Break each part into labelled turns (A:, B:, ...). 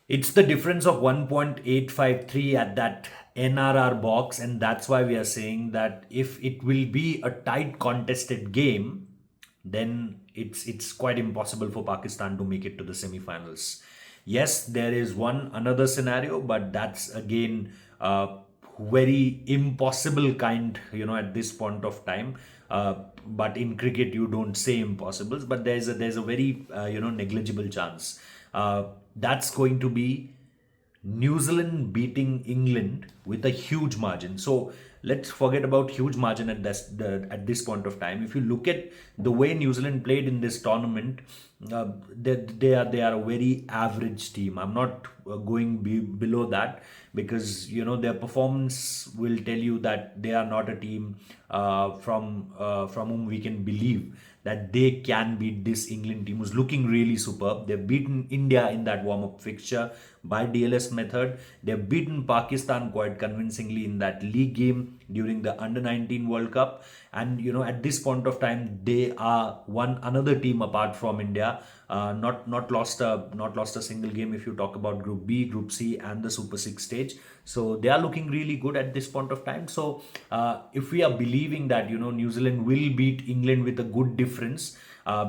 A: It's the difference of 1.853 at that NRR box, and that's why we are saying that if it will be a tight contested game, then it's quite impossible for Pakistan to make it to the semifinals. Yes, there is one another scenario, but that's again very impossible kind, at this point of time. But in cricket, you don't say impossibles, but there's a very negligible chance. That's going to be New Zealand beating England with a huge margin. So let's forget about huge margin at this point of time. If you look at the way New Zealand played in this tournament, they are a very average team. I'm not going below that, because their performance will tell you that they are not a team from whom we can believe that they can beat this England team who's looking really superb. They've beaten India in that warm-up fixture by DLS method. They've beaten Pakistan quite convincingly in that league game during the Under-19 World Cup. And at this point of time, they are one another team apart from India. Not lost a single game if you talk about Group B, Group C, and the Super Six stage. So they are looking really good at this point of time. So if we are believing that New Zealand will beat England with a good difference,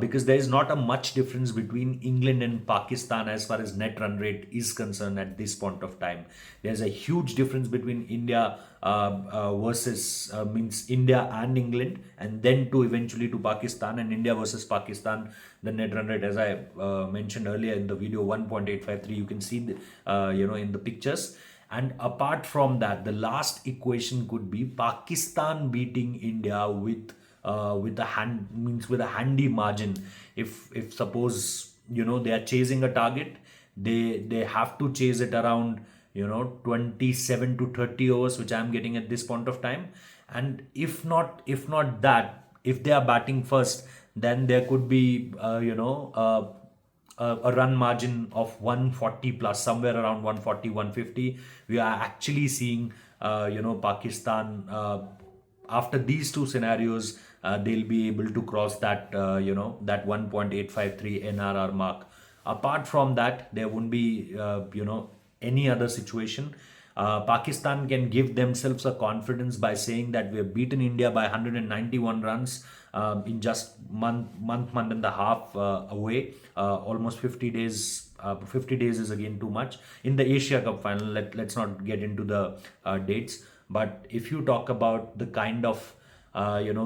A: because there is not a much difference between England and Pakistan as far as net run rate is concerned at this point of time. There's a huge difference between India versus means India and England, and then to eventually to Pakistan, and India versus Pakistan. The net run rate, as I mentioned earlier in the video, 1.853. You can see in the pictures. And apart from that, the last equation could be Pakistan beating India with a handy margin. If suppose they are chasing a target, they have to chase it around 27 to 30 overs, which I'm getting at this point of time. And if not that, if they are batting first, then there could be a run margin of 140 plus, somewhere around 140, 150. We are actually seeing Pakistan, after these two scenarios, they'll be able to cross that 1.853 NRR mark. Apart from that, there won't be any other situation. Pakistan can give themselves a confidence by saying that we have beaten India by 191 runs in just month and a half away, almost 50 days. 50 days is again too much in the Asia Cup final. Let's not get into the dates, but if you talk about the kind of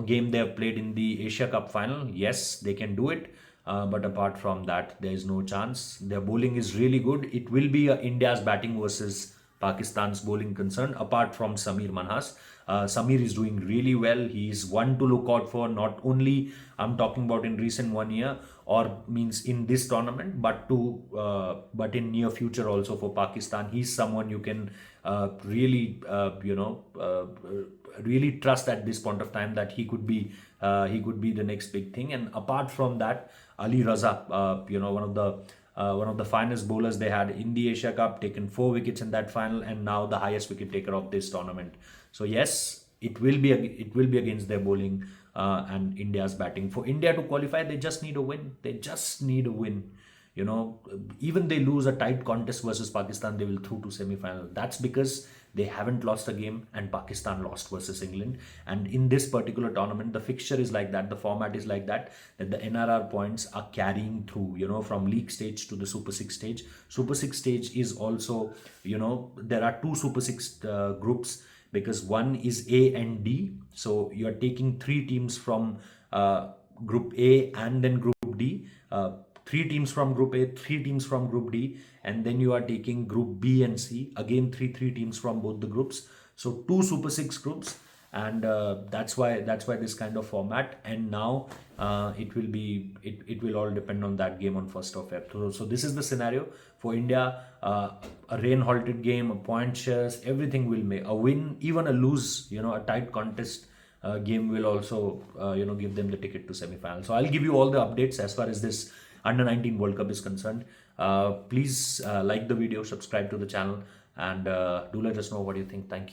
A: game they have played in the Asia Cup final, yes, they can do it. But apart from that, there is no chance. Their bowling is really good. It will be India's batting versus Pakistan's bowling concern, apart from Samir Manhas. Samir is doing really well. He's one to look out for. Not only I'm talking about in recent 1 year, or means in this tournament, but in near future also for Pakistan. He's someone you can really trust at this point of time, that he could be the next big thing. And apart from that, Ali Raza, one of the finest bowlers they had in the Asia Cup, taken 4 wickets in that final, and now the highest wicket taker of this tournament. So yes, it will be against their bowling and India's batting. For India to qualify, they just need a win. They just need a win. Even they lose a tight contest versus Pakistan, they will through to semi-final. That's because they haven't lost a game, and Pakistan lost versus England. And in this particular tournament, the fixture is like that, the format is like that the NRR points are carrying through, from league stage to the Super 6 stage. Super 6 stage is also, there are two Super 6 groups, because one is A and D. So you are taking three teams from Group A and then Group D. Three teams from Group A, three teams from Group D, and then you are taking Group B and C. Again, three teams from both the groups. So two Super Six groups, and that's why this kind of format. And now it will all depend on that game on 1st of February. So this is the scenario for India. A rain halted game, a point shares, everything will make a win, even a lose. A tight contest game will also give them the ticket to semi-final. So I'll give you all the updates as far as this Under-19 World Cup is concerned. Please like the video, subscribe to the channel, and do let us know what you think. Thank you.